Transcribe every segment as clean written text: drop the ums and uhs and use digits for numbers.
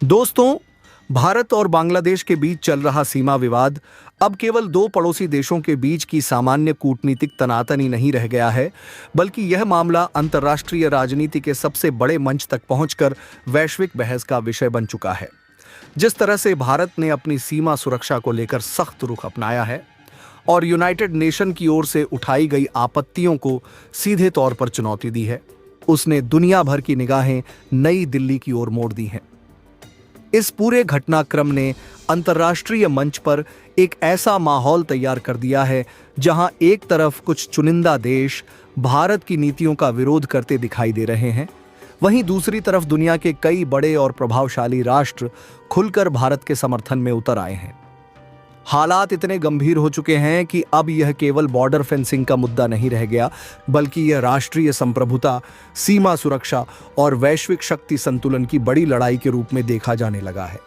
दोस्तों, भारत और बांग्लादेश के बीच चल रहा सीमा विवाद अब केवल दो पड़ोसी देशों के बीच की सामान्य कूटनीतिक तनातनी नहीं रह गया है, बल्कि यह मामला अंतर्राष्ट्रीय राजनीति के सबसे बड़े मंच तक पहुंचकर वैश्विक बहस का विषय बन चुका है। जिस तरह से भारत ने अपनी सीमा सुरक्षा को लेकर सख्त रुख अपनाया है और यूनाइटेड नेशन की ओर से उठाई गई आपत्तियों को सीधे तौर पर चुनौती दी है, उसने दुनिया भर की निगाहें नई दिल्ली की ओर मोड़ दी हैं। इस पूरे घटनाक्रम ने अंतर्राष्ट्रीय मंच पर एक ऐसा माहौल तैयार कर दिया है जहां एक तरफ कुछ चुनिंदा देश भारत की नीतियों का विरोध करते दिखाई दे रहे हैं, वहीं दूसरी तरफ दुनिया के कई बड़े और प्रभावशाली राष्ट्र खुलकर भारत के समर्थन में उतर आए हैं। हालात इतने गंभीर हो चुके हैं कि अब यह केवल बॉर्डर फेंसिंग का मुद्दा नहीं रह गया, बल्कि यह राष्ट्रीय संप्रभुता, सीमा सुरक्षा और वैश्विक शक्ति संतुलन की बड़ी लड़ाई के रूप में देखा जाने लगा है।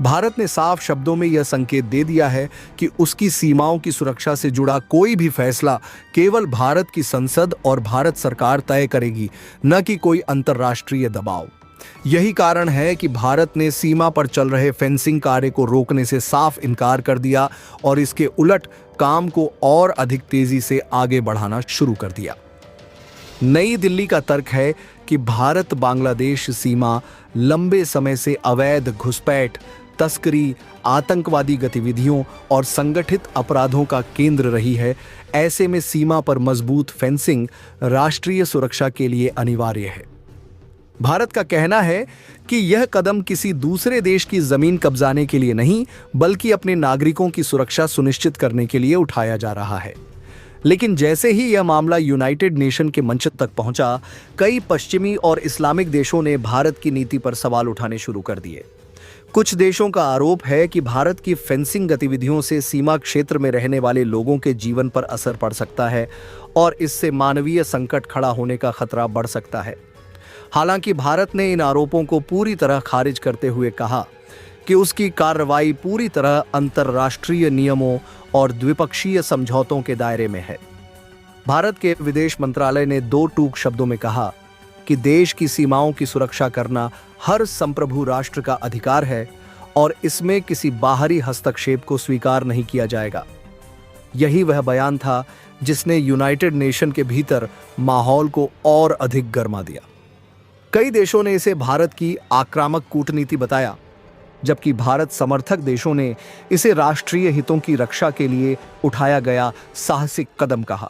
भारत ने साफ शब्दों में यह संकेत दे दिया है कि उसकी सीमाओं की सुरक्षा से जुड़ा कोई भी फैसला केवल भारत की संसद और भारत सरकार तय करेगी, न कि कोई अंतर्राष्ट्रीय दबाव। यही कारण है कि भारत ने सीमा पर चल रहे फेंसिंग कार्य को रोकने से साफ इनकार कर दिया और इसके उलट काम को और अधिक तेजी से आगे बढ़ाना शुरू कर दिया। नई दिल्ली का तर्क है कि भारत बांग्लादेश सीमा लंबे समय से अवैध घुसपैठ, तस्करी, आतंकवादी गतिविधियों और संगठित अपराधों का केंद्र रही है। ऐसे में सीमा पर मजबूत फेंसिंग राष्ट्रीय सुरक्षा के लिए अनिवार्य है। भारत का कहना है कि यह कदम किसी दूसरे देश की जमीन कब्जाने के लिए नहीं, बल्कि अपने नागरिकों की सुरक्षा सुनिश्चित करने के लिए उठाया जा रहा है। लेकिन जैसे ही यह मामला यूनाइटेड नेशन के मंच तक पहुंचा, कई पश्चिमी और इस्लामिक देशों ने भारत की नीति पर सवाल उठाने शुरू कर दिए। कुछ देशों का आरोप है कि भारत की फेंसिंग गतिविधियों से सीमा क्षेत्र में रहने वाले लोगों के जीवन पर असर पड़ सकता है और इससे मानवीय संकट खड़ा होने का खतरा बढ़ सकता है। हालांकि भारत ने इन आरोपों को पूरी तरह खारिज करते हुए कहा कि उसकी कार्रवाई पूरी तरह अंतर्राष्ट्रीय नियमों और द्विपक्षीय समझौतों के दायरे में है। भारत के विदेश मंत्रालय ने दो टूक शब्दों में कहा कि देश की सीमाओं की सुरक्षा करना हर संप्रभु राष्ट्र का अधिकार है और इसमें किसी बाहरी हस्तक्षेप को स्वीकार नहीं किया जाएगा। यही वह बयान था जिसने यूनाइटेड नेशन के भीतर माहौल को और अधिक गर्मा दिया। कई देशों ने इसे भारत की आक्रामक कूटनीति बताया, जबकि भारत समर्थक देशों ने इसे राष्ट्रीय हितों की रक्षा के लिए उठाया गया साहसिक कदम कहा।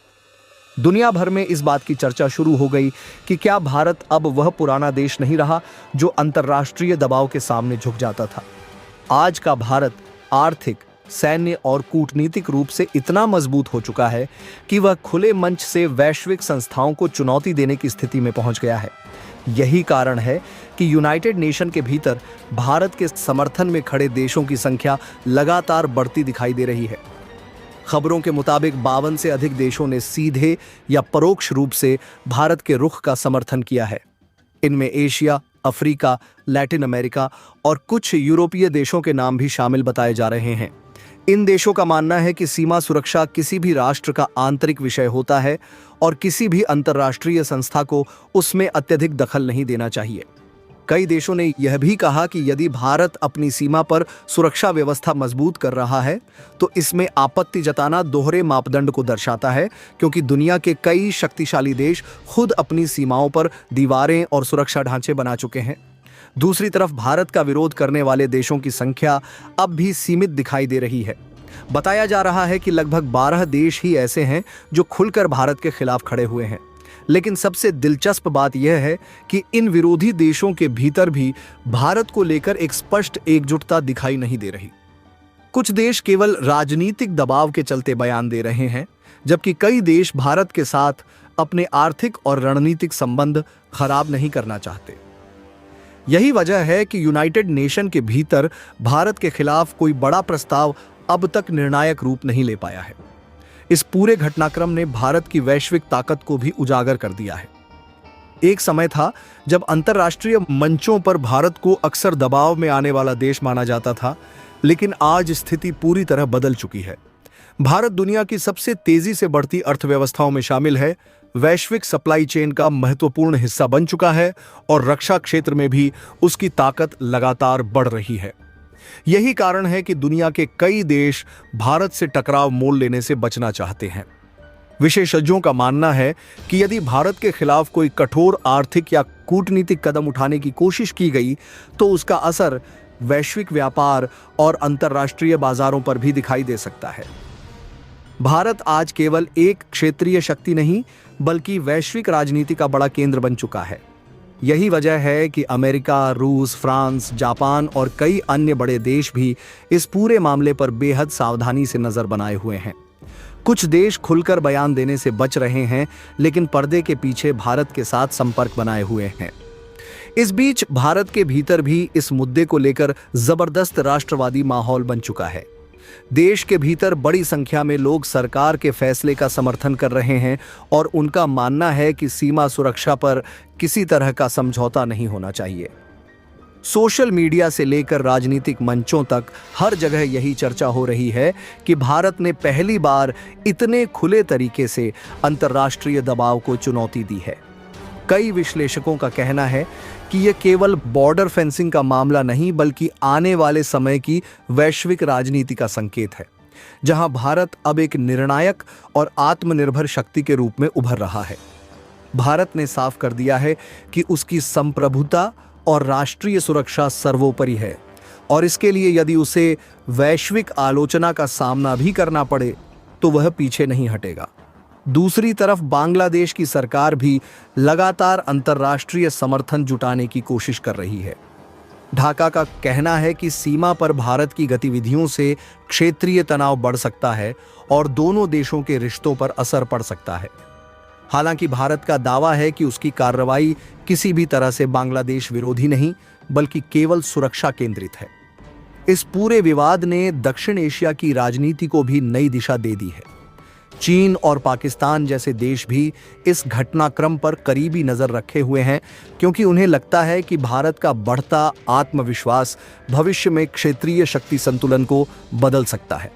दुनिया भर में इस बात की चर्चा शुरू हो गई कि क्या भारत अब वह पुराना देश नहीं रहा जो अंतर्राष्ट्रीय दबाव के सामने झुक जाता था। आज का भारत आर्थिक, सैन्य और कूटनीतिक रूप से इतना मजबूत हो चुका है कि वह खुले मंच से वैश्विक संस्थाओं को चुनौती देने की स्थिति में पहुंच गया है। यही कारण है कि यूनाइटेड नेशन के भीतर भारत के समर्थन में खड़े देशों की संख्या लगातार बढ़ती दिखाई दे रही है। खबरों के मुताबिक 52 से अधिक देशों ने सीधे या परोक्ष रूप से भारत के रुख का समर्थन किया है। इनमें एशिया, अफ्रीका, लैटिन अमेरिका और कुछ यूरोपीय देशों के नाम भी शामिल बताए जा रहे हैं। इन देशों का मानना है कि सीमा सुरक्षा किसी भी राष्ट्र का आंतरिक विषय होता है और किसी भी अंतर्राष्ट्रीय संस्था को उसमें अत्यधिक दखल नहीं देना चाहिए। कई देशों ने यह भी कहा कि यदि भारत अपनी सीमा पर सुरक्षा व्यवस्था मजबूत कर रहा है तो इसमें आपत्ति जताना दोहरे मापदंड को दर्शाता है, क्योंकि दुनिया के कई शक्तिशाली देश खुद अपनी सीमाओं पर दीवारें और सुरक्षा ढांचे बना चुके हैं। दूसरी तरफ भारत का विरोध करने वाले देशों की संख्या अब भी सीमित दिखाई दे रही है। बताया जा रहा है कि लगभग 12 देश ही ऐसे हैं जो खुलकर भारत के खिलाफ खड़े हुए हैं। लेकिन सबसे दिलचस्प बात यह है कि इन विरोधी देशों के भीतर भी भारत को लेकर एक स्पष्ट एकजुटता दिखाई नहीं दे रही। कुछ देश केवल राजनीतिक दबाव के चलते बयान दे रहे हैं, जबकि कई देश भारत के साथ अपने आर्थिक और रणनीतिक संबंध खराब नहीं करना चाहते। यही वजह है कि यूनाइटेड नेशन के भीतर भारत के खिलाफ कोई बड़ा प्रस्ताव अब तक निर्णायक रूप नहीं ले पाया है। इस पूरे घटनाक्रम ने भारत की वैश्विक ताकत को भी उजागर कर दिया है। एक समय था जब अंतर्राष्ट्रीय मंचों पर भारत को अक्सर दबाव में आने वाला देश माना जाता था, लेकिन आज स्थिति पूरी तरह बदल चुकी है। भारत दुनिया की सबसे तेजी से बढ़ती अर्थव्यवस्थाओं में शामिल है, वैश्विक सप्लाई चेन का महत्वपूर्ण हिस्सा बन चुका है और रक्षा क्षेत्र में भी उसकी ताकत लगातार बढ़ रही है। यही कारण है कि दुनिया के कई देश भारत से टकराव मोल लेने से बचना चाहते हैं। विशेषज्ञों का मानना है कि यदि भारत के खिलाफ कोई कठोर आर्थिक या कूटनीतिक कदम उठाने की कोशिश की गई तो उसका असर वैश्विक व्यापार और अंतर्राष्ट्रीय बाजारों पर भी दिखाई दे सकता है। भारत आज केवल एक क्षेत्रीय शक्ति नहीं बल्कि वैश्विक राजनीति का बड़ा केंद्र बन चुका है। यही वजह है कि अमेरिका, रूस, फ्रांस, जापान और कई अन्य बड़े देश भी इस पूरे मामले पर बेहद सावधानी से नजर बनाए हुए हैं। कुछ देश खुलकर बयान देने से बच रहे हैं, लेकिन पर्दे के पीछे भारत के साथ संपर्क बनाए हुए हैं। इस बीच भारत के भीतर भी इस मुद्दे को लेकर जबरदस्त राष्ट्रवादी माहौल बन चुका है। देश के भीतर बड़ी संख्या में लोग सरकार के फैसले का समर्थन कर रहे हैं और उनका मानना है कि सीमा सुरक्षा पर किसी तरह का समझौता नहीं होना चाहिए। सोशल मीडिया से लेकर राजनीतिक मंचों तक हर जगह यही चर्चा हो रही है कि भारत ने पहली बार इतने खुले तरीके से अंतर्राष्ट्रीय दबाव को चुनौती दी है। कई विश्लेषकों का कहना है कि यह केवल बॉर्डर फेंसिंग का मामला नहीं बल्कि आने वाले समय की वैश्विक राजनीति का संकेत है, जहां भारत अब एक निर्णायक और आत्मनिर्भर शक्ति के रूप में उभर रहा है। भारत ने साफ कर दिया है कि उसकी संप्रभुता और राष्ट्रीय सुरक्षा सर्वोपरि है और इसके लिए यदि उसे वैश्विक आलोचना का सामना भी करना पड़े तो वह पीछे नहीं हटेगा। दूसरी तरफ बांग्लादेश की सरकार भी लगातार अंतर्राष्ट्रीय समर्थन जुटाने की कोशिश कर रही है। ढाका का कहना है कि सीमा पर भारत की गतिविधियों से क्षेत्रीय तनाव बढ़ सकता है और दोनों देशों के रिश्तों पर असर पड़ सकता है। हालांकि भारत का दावा है कि उसकी कार्रवाई किसी भी तरह से बांग्लादेश विरोधी नहीं बल्कि केवल सुरक्षा केंद्रित है। इस पूरे विवाद ने दक्षिण एशिया की राजनीति को भी नई दिशा दे दी है। चीन और पाकिस्तान जैसे देश भी इस घटनाक्रम पर करीबी नजर रखे हुए हैं, क्योंकि उन्हें लगता है कि भारत का बढ़ता आत्मविश्वास भविष्य में क्षेत्रीय शक्ति संतुलन को बदल सकता है।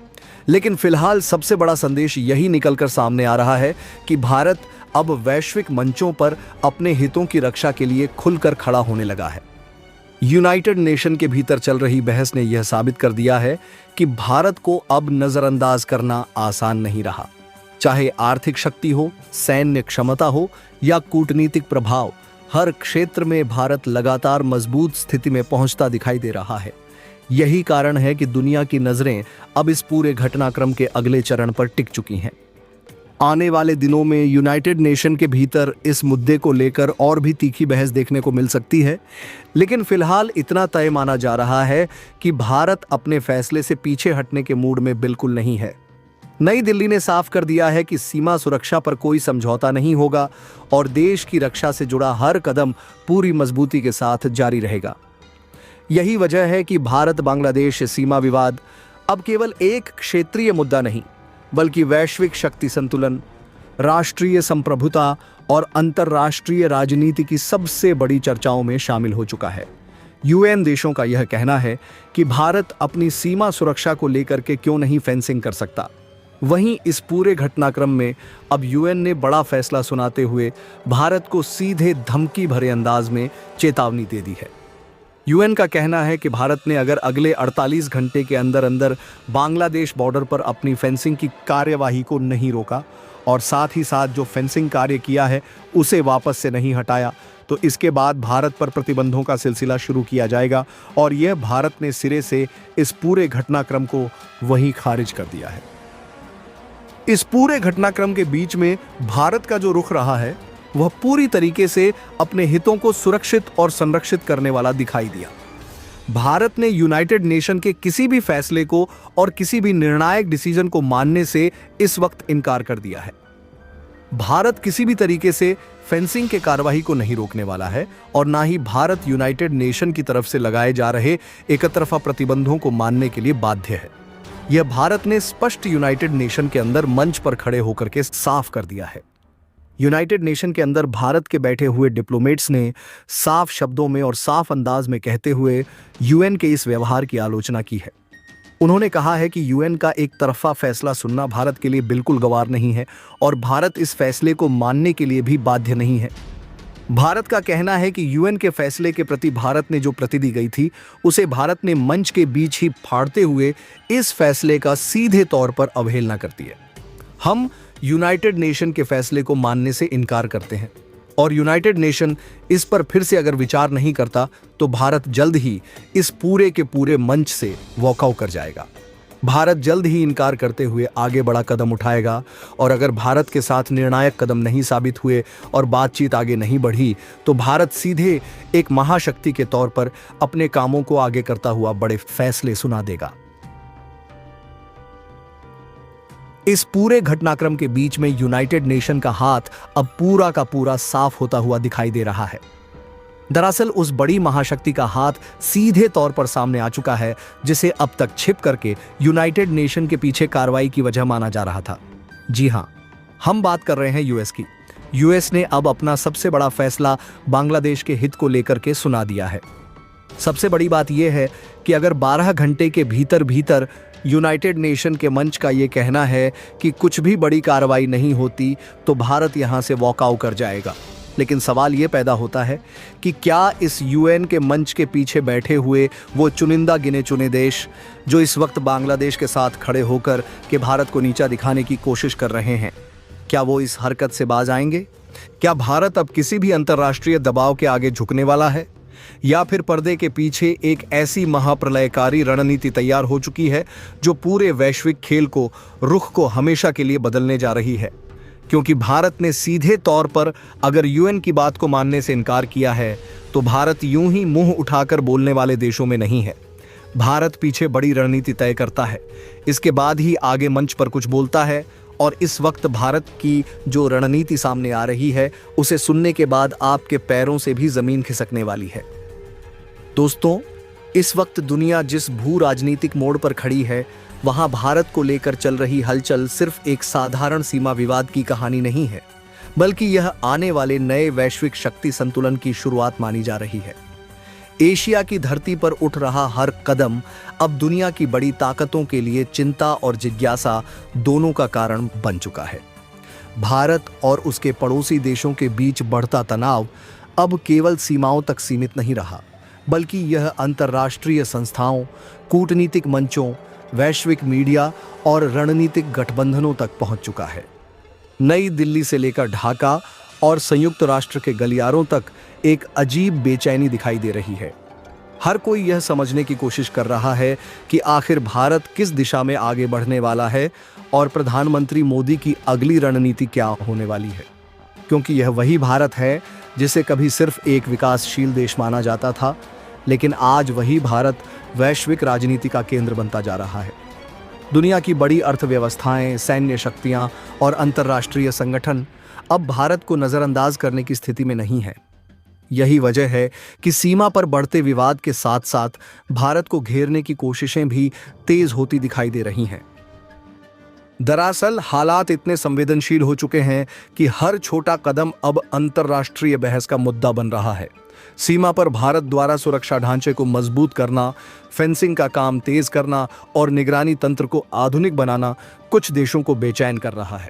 लेकिन फिलहाल सबसे बड़ा संदेश यही निकलकर सामने आ रहा है कि भारत अब वैश्विक मंचों पर अपने हितों की रक्षा के लिए खुलकर खड़ा होने लगा है। यूनाइटेड नेशन के भीतर चल रही बहस ने यह साबित कर दिया है कि भारत को अब नजरअंदाज करना आसान नहीं रहा। चाहे आर्थिक शक्ति हो, सैन्य क्षमता हो या कूटनीतिक प्रभाव, हर क्षेत्र में भारत लगातार मजबूत स्थिति में पहुंचता दिखाई दे रहा है। यही कारण है कि दुनिया की नजरें अब इस पूरे घटनाक्रम के अगले चरण पर टिक चुकी हैं। आने वाले दिनों में यूनाइटेड नेशन के भीतर इस मुद्दे को लेकर और भी तीखी बहस देखने को मिल सकती है, लेकिन फिलहाल इतना तय माना जा रहा है कि भारत अपने फैसले से पीछे हटने के मूड में बिल्कुल नहीं है। नई दिल्ली ने साफ कर दिया है कि सीमा सुरक्षा पर कोई समझौता नहीं होगा और देश की रक्षा से जुड़ा हर कदम पूरी मजबूती के साथ जारी रहेगा। यही वजह है कि भारत बांग्लादेश सीमा विवाद अब केवल एक क्षेत्रीय मुद्दा नहीं बल्कि वैश्विक शक्ति संतुलन, राष्ट्रीय संप्रभुता और अंतर्राष्ट्रीय राजनीति की सबसे बड़ी चर्चाओं में शामिल हो चुका है। यूएन देशों का यह कहना है कि भारत अपनी सीमा सुरक्षा को लेकर के क्यों नहीं फेंसिंग कर सकता। वहीं इस पूरे घटनाक्रम में अब यूएन ने बड़ा फैसला सुनाते हुए भारत को सीधे धमकी भरे अंदाज में चेतावनी दे दी है। यूएन का कहना है कि भारत ने अगर अगले 48 घंटे के अंदर अंदर बांग्लादेश बॉर्डर पर अपनी फेंसिंग की कार्यवाही को नहीं रोका और साथ ही साथ जो फेंसिंग कार्य किया है उसे वापस से नहीं हटाया, तो इसके बाद भारत पर प्रतिबंधों का सिलसिला शुरू किया जाएगा और यह भारत ने सिरे से इस पूरे घटनाक्रम को वहीं खारिज कर दिया है। इस पूरे घटनाक्रम के बीच में भारत का जो रुख रहा है वह पूरी तरीके से अपने हितों को सुरक्षित और संरक्षित करने वाला दिखाई दिया। भारत ने यूनाइटेड नेशन के किसी भी फैसले को और किसी भी निर्णायक डिसीजन को मानने से इस वक्त इनकार कर दिया है। भारत किसी भी तरीके से फेंसिंग के कार्रवाई को नहीं रोकने वाला है और ना ही भारत यूनाइटेड नेशन की तरफ से लगाए जा रहे एकतरफा प्रतिबंधों को मानने के लिए बाध्य है। यह भारत ने स्पष्ट यूनाइटेड नेशन के अंदर मंच पर खड़े होकर के साफ कर दिया है। यूनाइटेड नेशन के अंदर भारत के बैठे हुए डिप्लोमेट्स ने साफ शब्दों में और साफ अंदाज में कहते हुए यूएन के इस व्यवहार की आलोचना की है। उन्होंने कहा है कि यूएन का एक तरफा फैसला सुनना भारत के लिए बिल्कुल गवार नहीं है और भारत इस फैसले को मानने के लिए भी बाध्य नहीं है। भारत का कहना है कि यूएन के फैसले के प्रति भारत ने जो प्रति दी गई थी उसे भारत ने मंच के बीच ही फाड़ते हुए इस फैसले का सीधे तौर पर अवहेलना करती है। हम यूनाइटेड नेशन के फैसले को मानने से इनकार करते हैं और यूनाइटेड नेशन इस पर फिर से अगर विचार नहीं करता तो भारत जल्द ही इस पूरे के पूरे मंच से वॉकआउट कर जाएगा। भारत जल्द ही इनकार करते हुए आगे बड़ा कदम उठाएगा और अगर भारत के साथ निर्णायक कदम नहीं साबित हुए और बातचीत आगे नहीं बढ़ी तो भारत सीधे एक महाशक्ति के तौर पर अपने कामों को आगे करता हुआ बड़े फैसले सुना देगा। इस पूरे घटनाक्रम के बीच में यूनाइटेड नेशन का हाथ अब पूरा का पूरा साफ होता हुआ दिखाई दे रहा है। दरअसल उस बड़ी महाशक्ति का हाथ सीधे तौर पर सामने आ चुका है जिसे अब तक छिप करके यूनाइटेड नेशन के पीछे कार्रवाई की वजह माना जा रहा था। जी हां, हम बात कर रहे हैं यूएस की। यूएस ने अब अपना सबसे बड़ा फैसला बांग्लादेश के हित को लेकर के सुना दिया है। सबसे बड़ी बात यह है कि अगर 12 घंटे के भीतर भीतर यूनाइटेड नेशन के मंच का ये कहना है कि कुछ भी बड़ी कार्रवाई नहीं होती तो भारत यहां से वॉकआउट कर जाएगा। लेकिन सवाल ये पैदा होता है कि क्या इस यूएन के मंच के पीछे बैठे हुए वो चुनिंदा गिने चुने देश जो इस वक्त बांग्लादेश के साथ खड़े होकर के भारत को नीचा दिखाने की कोशिश कर रहे हैं, क्या वो इस हरकत से बाज आएंगे? क्या भारत अब किसी भी अंतर्राष्ट्रीय दबाव के आगे झुकने वाला है या फिर पर्दे के पीछे एक ऐसी महाप्रलयकारी रणनीति तैयार हो चुकी है जो पूरे वैश्विक खेल को रुख को हमेशा के लिए बदलने जा रही है? क्योंकि भारत ने सीधे तौर पर अगर यूएन की बात को मानने से इनकार किया है तो भारत यूं ही मुंह उठाकर बोलने वाले देशों में नहीं है। भारत पीछे बड़ी रणनीति तय करता है, इसके बाद ही आगे मंच पर कुछ बोलता है और इस वक्त भारत की जो रणनीति सामने आ रही है उसे सुनने के बाद आपके पैरों से भी जमीन खिसकने वाली है। दोस्तों, इस वक्त दुनिया जिस भू राजनीतिक मोड़ पर खड़ी है वहां भारत को लेकर चल रही हलचल सिर्फ एक साधारण सीमा विवाद की कहानी नहीं है, बल्कि यह आने वाले नए वैश्विक शक्ति संतुलन की शुरुआत मानी जा रही है। एशिया की धरती पर उठ रहा हर कदम अब दुनिया की बड़ी ताकतों के लिए चिंता और जिज्ञासा दोनों का कारण बन चुका है। भारत और उसके पड़ोसी देशों के बीच बढ़ता तनाव अब केवल सीमाओं तक सीमित नहीं रहा, बल्कि यह अंतर्राष्ट्रीय संस्थाओं, कूटनीतिक मंचों, वैश्विक मीडिया और रणनीतिक गठबंधनों तक पहुंच चुका है। नई दिल्ली से लेकर ढाका और संयुक्त राष्ट्र के गलियारों तक एक अजीब बेचैनी दिखाई दे रही है। हर कोई यह समझने की कोशिश कर रहा है कि आखिर भारत किस दिशा में आगे बढ़ने वाला है और प्रधानमंत्री मोदी की अगली रणनीति क्या होने वाली है, क्योंकि यह वही भारत है जिसे कभी सिर्फ एक विकासशील देश माना जाता था, लेकिन आज वही भारत वैश्विक राजनीति का केंद्र बनता जा रहा है। दुनिया की बड़ी अर्थव्यवस्थाएं, सैन्य शक्तियां और अंतर्राष्ट्रीय संगठन अब भारत को नजरअंदाज करने की स्थिति में नहीं है। यही वजह है कि सीमा पर बढ़ते विवाद के साथ साथ भारत को घेरने की कोशिशें भी तेज होती दिखाई दे रही हैं। दरअसल हालात इतने संवेदनशील हो चुके हैं कि हर छोटा कदम अब अंतर्राष्ट्रीय बहस का मुद्दा बन रहा है। सीमा पर भारत द्वारा सुरक्षा ढांचे को मजबूत करना, फेंसिंग का काम तेज करना और निगरानी तंत्र को आधुनिक बनाना कुछ देशों को बेचैन कर रहा है।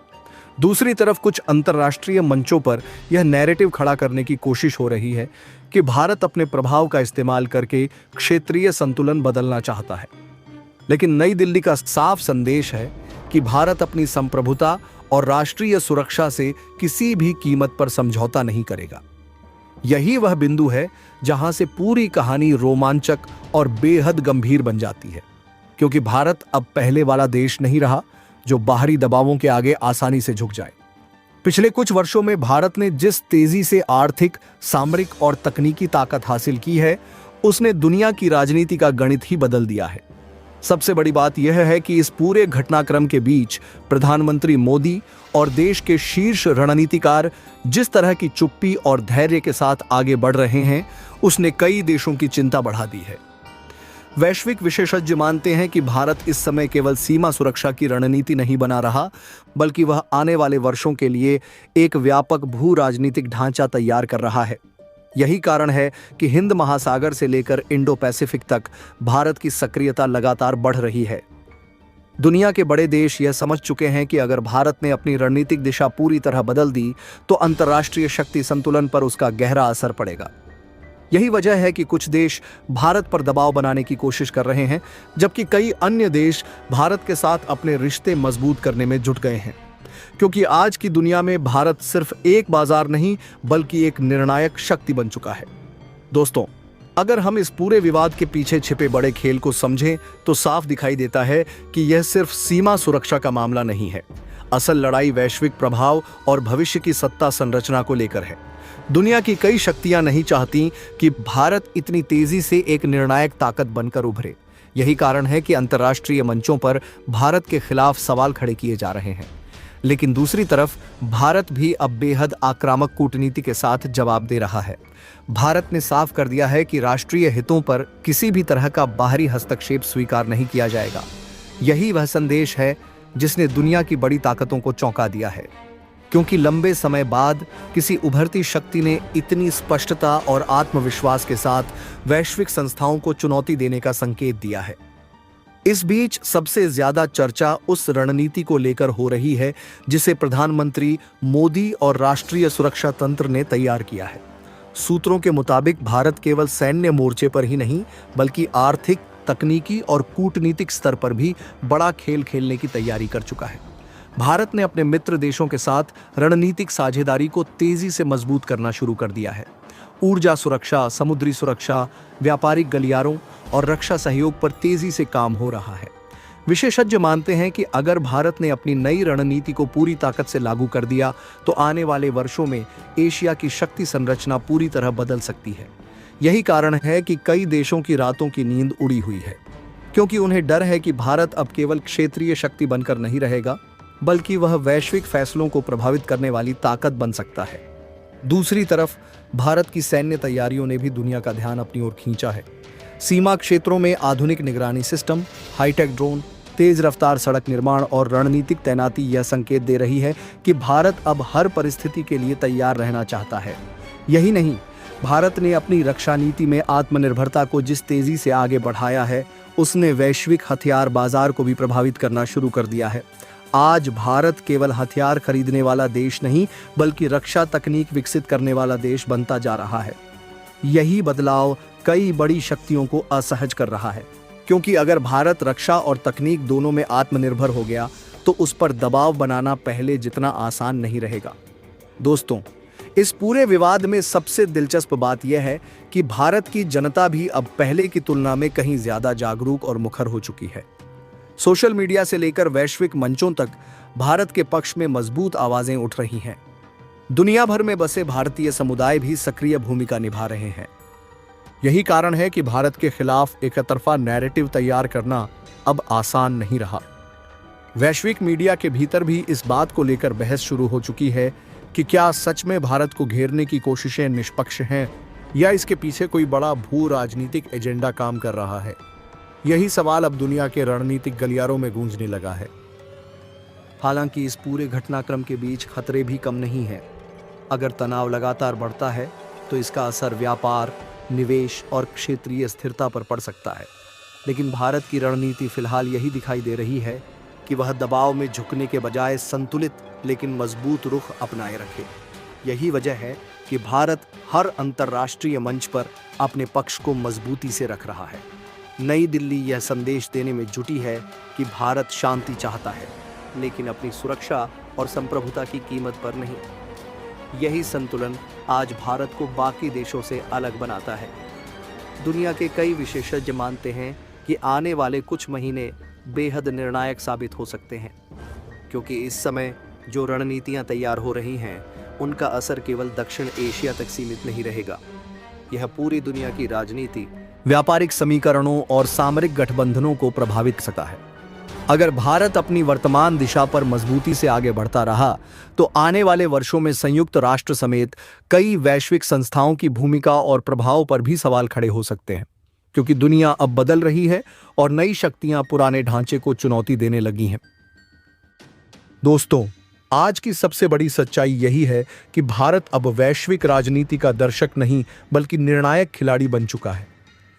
दूसरी तरफ कुछ अंतर्राष्ट्रीय मंचों पर यह नैरेटिव खड़ा करने की कोशिश हो रही है कि भारत अपने प्रभाव का इस्तेमाल करके क्षेत्रीय संतुलन बदलना चाहता है। लेकिन नई दिल्ली का साफ संदेश है कि भारत अपनी संप्रभुता और राष्ट्रीय सुरक्षा से किसी भी कीमत पर समझौता नहीं करेगा। यही वह बिंदु है जहां से पूरी कहानी रोमांचक और बेहद गंभीर बन जाती है, क्योंकि भारत अब पहले वाला देश नहीं रहा जो बाहरी दबावों के आगे आसानी से झुक जाए। पिछले कुछ वर्षों में भारत ने जिस तेजी से आर्थिक, सामरिक और तकनीकी ताकत हासिल की है, उसने दुनिया की राजनीति का गणित ही बदल दिया है। सबसे बड़ी बात यह है कि इस पूरे घटनाक्रम के बीच प्रधानमंत्री मोदी और देश के शीर्ष रणनीतिकार जिस तरह की चुप्पी और धैर्य के साथ आगे बढ़ रहे हैं, उसने कई देशों की चिंता बढ़ा दी है। वैश्विक विशेषज्ञ मानते हैं कि भारत इस समय केवल सीमा सुरक्षा की रणनीति नहीं बना रहा, बल्कि वह आने वाले वर्षों के लिए एक व्यापक भू राजनीतिक ढांचा तैयार कर रहा है। यही कारण है कि हिंद महासागर से लेकर इंडो पैसिफिक तक भारत की सक्रियता लगातार बढ़ रही है। दुनिया के बड़े देश यह समझ चुके हैं कि अगर भारत ने अपनी रणनीतिक दिशा पूरी तरह बदल दी तो अंतर्राष्ट्रीय शक्ति संतुलन पर उसका गहरा असर पड़ेगा। यही वजह है कि कुछ देश भारत पर दबाव बनाने की कोशिश कर रहे हैं, जबकि कई अन्य देश भारत के साथ अपने रिश्ते मजबूत करने में जुट गए हैं। क्योंकि आज की दुनिया में भारत सिर्फ एक बाजार नहीं बल्कि एक निर्णायक शक्ति बन चुका है। दोस्तों, अगर हम इस पूरे विवाद के पीछे छिपे बड़े खेल को समझें तो साफ दिखाई देता है कि यह सिर्फ सीमा सुरक्षा का मामला नहीं है। असल लड़ाई वैश्विक प्रभाव और भविष्य की सत्ता संरचना को लेकर है। दुनिया की कई शक्तियां नहीं चाहती कि भारत इतनी तेजी से एक निर्णायक ताकत बनकर उभरे। यही कारण है कि अंतर्राष्ट्रीय मंचों पर भारत के खिलाफ सवाल खड़े किए जा रहे हैं। लेकिन दूसरी तरफ भारत भी अब बेहद आक्रामक कूटनीति के साथ जवाब दे रहा है। भारत ने साफ कर दिया है कि राष्ट्रीय हितों पर किसी भी तरह का बाहरी हस्तक्षेप स्वीकार नहीं किया जाएगा। यही वह संदेश है जिसने दुनिया की बड़ी ताकतों को चौंका दिया है, क्योंकि लंबे समय बाद किसी उभरती शक्ति ने इतनी स्पष्टता और आत्मविश्वास के साथ वैश्विक संस्थाओं को चुनौती देने का संकेत दिया है। इस बीच सबसे ज्यादा चर्चा उस रणनीति को लेकर हो रही है जिसे प्रधानमंत्री मोदी और राष्ट्रीय सुरक्षा तंत्र ने तैयार किया है। सूत्रों के मुताबिक भारत केवल सैन्य मोर्चे पर ही नहीं बल्कि आर्थिक, तकनीकी और कूटनीतिक स्तर पर भी बड़ा खेल खेलने की तैयारी कर चुका है। भारत ने अपने मित्र देशों के साथ रणनीतिक साझेदारी को तेजी से मजबूत करना शुरू कर दिया है। ऊर्जा सुरक्षा, समुद्री सुरक्षा, व्यापारिक गलियारों और रक्षा सहयोग पर तेजी से काम हो रहा है। विशेषज्ञ मानते हैं कि अगर भारत ने अपनी नई रणनीति को पूरी ताकत से लागू कर दिया तो आने वाले वर्षों में एशिया की शक्ति संरचना पूरी तरह बदल सकती है। यही कारण है कि कई देशों की रातों की नींद उड़ी हुई है, क्योंकि उन्हें डर है कि भारत अब केवल क्षेत्रीय शक्ति बनकर नहीं रहेगा बल्कि वह वैश्विक फैसलों को प्रभावित करने वाली ताकत बन सकता है। दूसरी तरफ भारत की सैन्य तैयारियों ने भी दुनिया का ध्यान अपनी ओर खींचा है। सीमा क्षेत्रों में आधुनिक निगरानी सिस्टम, हाईटेक ड्रोन, तेज रफ्तार सड़क निर्माण और रणनीतिक तैनाती यह संकेत दे रही है कि भारत अब हर परिस्थिति के लिए तैयार रहना चाहता है। यही नहीं, भारत ने अपनी रक्षा नीति में आत्मनिर्भरता को जिस तेजी से आगे बढ़ाया है, उसने वैश्विक हथियार बाजार को भी प्रभावित करना शुरू कर दिया है। आज भारत केवल हथियार खरीदने वाला देश नहीं बल्कि रक्षा तकनीक विकसित करने वाला देश बनता जा रहा है। यही बदलाव कई बड़ी शक्तियों को असहज कर रहा है, क्योंकि अगर भारत रक्षा और तकनीक दोनों में आत्मनिर्भर हो गया तो उस पर दबाव बनाना पहले जितना आसान नहीं रहेगा। दोस्तों, इस पूरे विवाद में सबसे दिलचस्प बात यह है कि भारत की जनता भी अब पहले की तुलना में कहीं ज्यादा जागरूक और मुखर हो चुकी है। सोशल मीडिया से लेकर वैश्विक मंचों तक भारत के पक्ष में मजबूत आवाजें उठ रही हैं। दुनिया भर में बसे भारतीय समुदाय भी सक्रिय भूमिका निभा रहे हैं। यही कारण है कि भारत के खिलाफ एकतरफा नैरेटिव तैयार करना अब आसान नहीं रहा। वैश्विक मीडिया के भीतर भी इस बात को लेकर बहस शुरू हो चुकी है कि क्या सच में भारत को घेरने की कोशिशें निष्पक्ष हैं या इसके पीछे कोई बड़ा भू राजनीतिक एजेंडा काम कर रहा है। यही सवाल अब दुनिया के रणनीतिक गलियारों में गूंजने लगा है। हालांकि इस पूरे घटनाक्रम के बीच खतरे भी कम नहीं है। अगर तनाव लगातार बढ़ता है तो इसका असर व्यापार, निवेश और क्षेत्रीय स्थिरता पर पड़ सकता है। लेकिन भारत की रणनीति फिलहाल यही दिखाई दे रही है कि वह दबाव में झुकने के बजाय संतुलित लेकिन मजबूत रुख अपनाए रखे। यही वजह है कि भारत हर अंतर्राष्ट्रीय मंच पर अपने पक्ष को मजबूती से रख रहा है। नई दिल्ली यह संदेश देने में जुटी है कि भारत शांति चाहता है, लेकिन अपनी सुरक्षा और संप्रभुता की कीमत पर नहीं। यही संतुलन आज भारत को बाकी देशों से अलग बनाता है। दुनिया के कई विशेषज्ञ मानते हैं कि आने वाले कुछ महीने बेहद निर्णायक साबित हो सकते हैं, क्योंकि इस समय जो रणनीतियां तैयार हो रही हैं, उनका असर केवल दक्षिण एशिया तक सीमित नहीं रहेगा। यह पूरी दुनिया की राजनीति, व्यापारिक समीकरणों और सामरिक गठबंधनों को प्रभावित कर सकता है। अगर भारत अपनी वर्तमान दिशा पर मजबूती से आगे बढ़ता रहा तो आने वाले वर्षों में संयुक्त राष्ट्र समेत कई वैश्विक संस्थाओं की भूमिका और प्रभाव पर भी सवाल खड़े हो सकते हैं, क्योंकि दुनिया अब बदल रही है और नई शक्तियां पुराने ढांचे को चुनौती देने लगी हैं। दोस्तों, आज की सबसे बड़ी सच्चाई यही है कि भारत अब वैश्विक राजनीति का दर्शक नहीं बल्कि निर्णायक खिलाड़ी बन चुका है।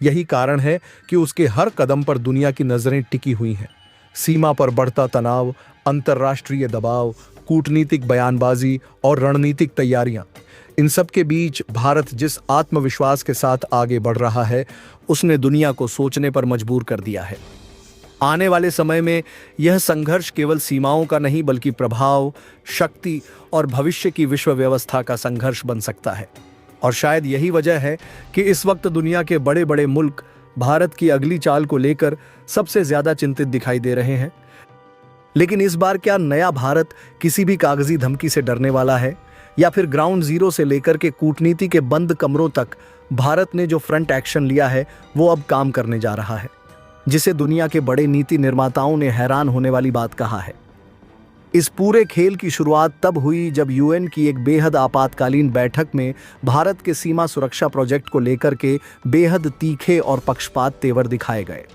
यही कारण है कि उसके हर कदम पर दुनिया की नजरें टिकी हुई हैं। सीमा पर बढ़ता तनाव, अंतर्राष्ट्रीय दबाव, कूटनीतिक बयानबाजी और रणनीतिक तैयारियां, इन सब के बीच भारत जिस आत्मविश्वास के साथ आगे बढ़ रहा है, उसने दुनिया को सोचने पर मजबूर कर दिया है। आने वाले समय में यह संघर्ष केवल सीमाओं का नहीं बल्कि प्रभाव, शक्ति और भविष्य की विश्व व्यवस्था का संघर्ष बन सकता है। और शायद यही वजह है कि इस वक्त दुनिया के बड़े बड़े मुल्क भारत की अगली चाल को लेकर सबसे ज्यादा चिंतित दिखाई दे रहे हैं। लेकिन इस बार क्या नया भारत किसी भी कागजी धमकी से डरने वाला है, या फिर ग्राउंड जीरो से लेकर के कूटनीति के बंद कमरों तक भारत ने जो फ्रंट एक्शन लिया है वो अब काम करने जा रहा है, जिसे दुनिया के बड़े नीति निर्माताओं ने हैरान होने वाली बात कहा है। इस पूरे खेल की शुरुआत तब हुई जब यूएन की एक बेहद आपातकालीन बैठक में भारत के सीमा सुरक्षा प्रोजेक्ट को लेकर के बेहद तीखे और पक्षपात तेवर दिखाए गए।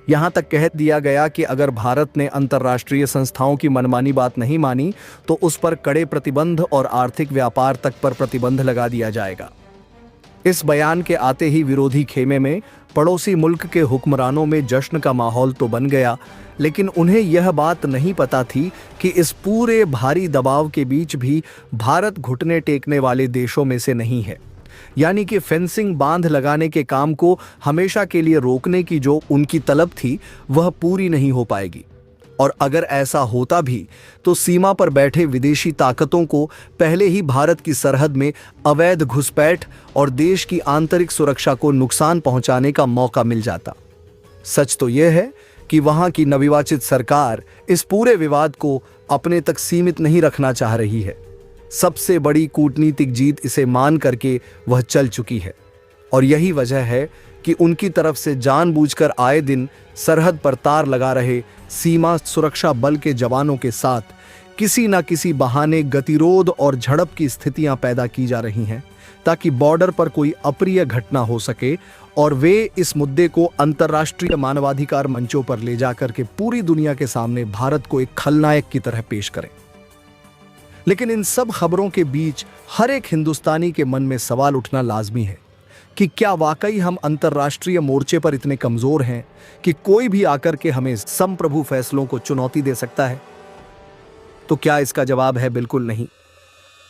यहां तक कह दिया गया कि अगर भारत ने अंतर्राष्ट्रीय संस्थाओं की मनमानी बात नहीं मानी तो उस पर कड़े प्रतिबंध और आर्थिक व्यापार तक पर प्रतिबंध लगा दिया जाएगा। इस बयान के आते ही विरोधी खेमे में पड़ोसी मुल्क के हुक्मरानों में जश्न का माहौल तो बन गया, लेकिन उन्हें यह बात नहीं पता थी कि इस पूरे भारी दबाव के बीच भी भारत घुटने टेकने वाले देशों में से नहीं है। यानी कि फेंसिंग बांध लगाने के काम को हमेशा के लिए रोकने की जो उनकी तलब थी वह पूरी नहीं हो पाएगी। और अगर ऐसा होता भी तो सीमा पर बैठे विदेशी ताकतों को पहले ही भारत की सरहद में अवैध घुसपैठ और देश की आंतरिक सुरक्षा को नुकसान पहुंचाने का मौका मिल जाता। सच तो यह है कि वहां की नवनिर्वाचित सरकार इस पूरे विवाद को अपने तक सीमित नहीं रखना चाह रही है। सबसे बड़ी कूटनीतिक जीत इसे मान करके वह चल चुकी है। और यही वजह है कि उनकी तरफ से जानबूझकर आए दिन सरहद पर तार लगा रहे सीमा सुरक्षा बल के जवानों के साथ किसी न किसी बहाने गतिरोध और झड़प की स्थितियां पैदा की जा रही हैं, ताकि बॉर्डर पर कोई अप्रिय घटना हो सके और वे इस मुद्दे को अंतर्राष्ट्रीय मानवाधिकार मंचों पर ले जाकर के पूरी दुनिया के सामने भारत को एक खलनायक की तरह पेश करें। लेकिन इन सब खबरों के बीच हर एक हिंदुस्तानी के मन में सवाल उठना लाजमी है कि क्या वाकई हम अंतर्राष्ट्रीय मोर्चे पर इतने कमजोर हैं कि कोई भी आकर के हमें संप्रभु फैसलों को चुनौती दे सकता है? तो क्या इसका जवाब है बिल्कुल नहीं,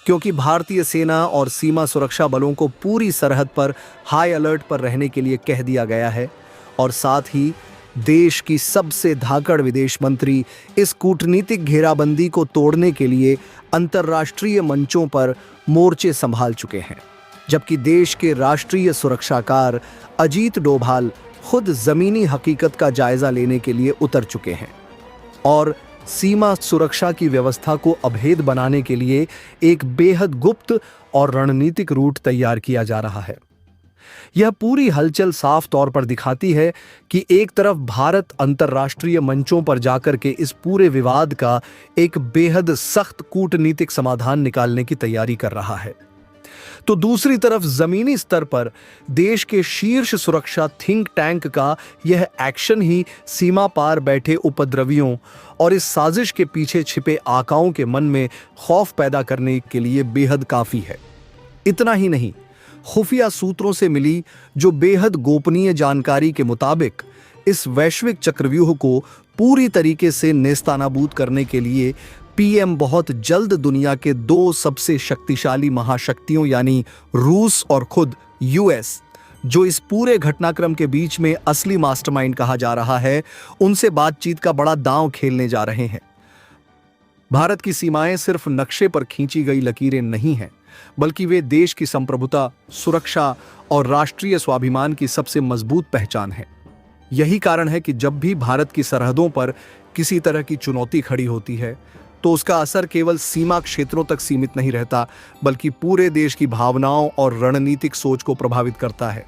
क्योंकि भारतीय सेना और सीमा सुरक्षा बलों को पूरी सरहद पर हाई अलर्ट पर रहने के लिए कह दिया गया है। और साथ ही देश की सबसे धाकड़ विदेश मंत्री इस कूटनीतिक घेराबंदी को तोड़ने के लिए अंतर्राष्ट्रीय मंचों पर मोर्चे संभाल चुके हैं, जबकि देश के राष्ट्रीय सुरक्षाकार अजीत डोभाल खुद जमीनी हकीकत का जायजा लेने के लिए उतर चुके हैं और सीमा सुरक्षा की व्यवस्था को अभेद बनाने के लिए एक बेहद गुप्त और रणनीतिक रूट तैयार किया जा रहा है। यह पूरी हलचल साफ तौर पर दिखाती है कि एक तरफ भारत अंतर्राष्ट्रीय मंचों पर जाकर के इस पूरे विवाद का एक बेहद सख्त कूटनीतिक समाधान निकालने की तैयारी कर रहा है, तो दूसरी तरफ जमीनी स्तर पर देश के शीर्ष सुरक्षा थिंक टैंक का यह एक्शन ही सीमा पार बैठे उपद्रवियों और इस साजिश के पीछे छिपे आकाओं के मन में खौफ पैदा करने के लिए बेहद काफी है। इतना ही नहीं, खुफिया सूत्रों से मिली जो बेहद गोपनीय जानकारी के मुताबिक इस वैश्विक चक्रव्यूह को पूरी तरीके से नेस्तानाबूद करने के लिए पीएम बहुत जल्द दुनिया के दो सबसे शक्तिशाली महाशक्तियों यानी रूस और खुद यूएस, जो इस पूरे घटनाक्रम के बीच में असली मास्टरमाइंड कहा जा रहा है, उनसे बातचीत का बड़ा दांव खेलने जा रहे हैं। भारत की सीमाएं सिर्फ नक्शे पर खींची गई लकीरें नहीं हैं, बल्कि वे देश की संप्रभुता, सुरक्षा और राष्ट्रीय स्वाभिमान की सबसे मजबूत पहचान है। यही कारण है कि जब भी भारत की सरहदों पर किसी तरह की चुनौती खड़ी होती है तो उसका असर केवल सीमा क्षेत्रों तक सीमित नहीं रहता, बल्कि पूरे देश की भावनाओं और रणनीतिक सोच को प्रभावित करता है।